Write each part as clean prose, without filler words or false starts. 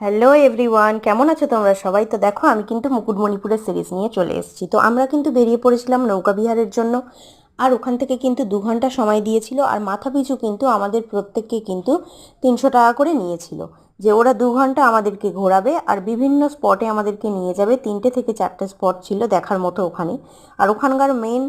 Hello everyone, কেমন আছো তোমরা সবাই? তো দেখো আমি কিন্তু মুকুটমণিপুরের সিরিজ নিয়ে চলে এসেছি। তো আমরা কিন্তু বেরিয়ে পড়েছিলাম নৌকা বিহারের জন্য। আর ওখান থেকে কিন্তু 2 ঘন্টা সময় দিয়েছিল, আর মাথা পিছু কিন্তু আমাদের প্রত্যেককে কিন্তু 300 টাকা করে নিয়েছিল। যে ওরা 2 ঘন্টা আমাদেরকে ঘোরাবে আর বিভিন্ন স্পটে আমাদেরকে নিয়ে যাবে। 3টে থেকে 4টে স্পট ছিল দেখার মতো ওখানে। আর ওখানকার মেন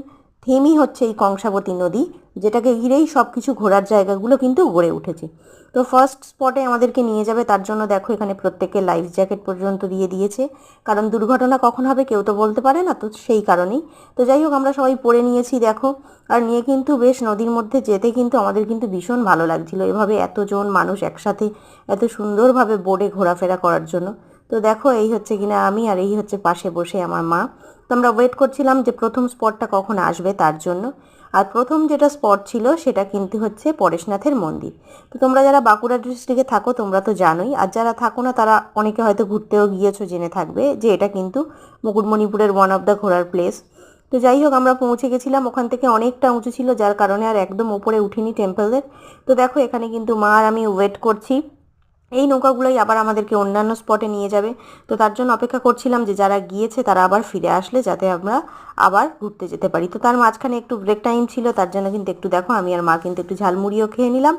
থিমই হচ্ছে এই কংসাবতী নদী, যেটাকে ঘিরেই সব কিছু ঘোরার জায়গাগুলো কিন্তু গড়ে উঠেছে। তো ফার্স্ট স্পটে আমাদেরকে নিয়ে যাবে, তার জন্য দেখো এখানে প্রত্যেকের লাইফ জ্যাকেট পর্যন্ত দিয়ে দিয়েছে, কারণ দুর্ঘটনা কখন হবে কেউ তো বলতে পারে না, তো সেই কারণেই। তো যাই হোক, আমরা সবাই পরে নিয়েছি দেখো। আর নিয়ে কিন্তু বেশ নদীর মধ্যে যেতে কিন্তু আমাদের কিন্তু ভীষণ ভালো লাগছিল, এভাবে এতজন মানুষ একসাথে এত সুন্দরভাবে বোটে ঘোরাফেরা করার জন্য। তো দেখো এই হচ্ছে কিনা আমি, আর এই হচ্ছে পাশে বসে আমার মা। তো আমরা ওয়েট করছিলাম যে প্রথম স্পটটা কখন আসবে তার জন্য। আর প্রথম যেটা স্পট ছিল সেটা কিন্তু হচ্ছে পরেশনাথের মন্দির। তো তোমরা যারা বাঁকুড়া ডিস্ট্রিক্টে থাকো তোমরা তো জানোই, আর যারা থাকো না তারা অনেকে হয়তো ঘুরতেও গিয়েছো, জেনে থাকবে যে এটা কিন্তু মুকুটমণিপুরের ওয়ান অফ দ্য ঘোরার প্লেস। তো যাই হোক, আমরা পৌঁছে গেছিলাম, ওখান থেকে অনেকটা উঁচু ছিল যার কারণে আর একদম উপরে উঠিনি টেম্পলের। তো দেখো এখানে কিন্তু মা আর আমি ওয়েট করছি। এই নৌকাগুলোই আবার আমাদেরকে অন্যান্য স্পটে নিয়ে যাবে। তো তার জন্য অপেক্ষা করছিলাম যে যারা গিয়েছে তারা আবার ফিরে আসলে যাতে আমরা আবার ঘুরতে যেতে পারি। তো তার মাঝখানে একটু ব্রেক টাইম ছিল, তার জন্য কিন্তু একটু দেখো আমি আর মা কিন্তু একটু ঝালমুড়িও খেয়ে নিলাম।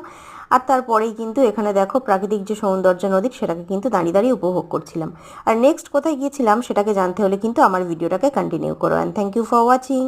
আর তারপরেই কিন্তু এখানে দেখো প্রাকৃতিক যে সৌন্দর্য নদীর, সেটাকে কিন্তু দাঁড়িয়ে দাঁড়িয়ে উপভোগ করছিলাম। আর নেক্সট কোথায় গিয়েছিলাম সেটাকে জানতে হলে কিন্তু আমার ভিডিওটাকে কন্টিনিউ করো। And thank you for watching.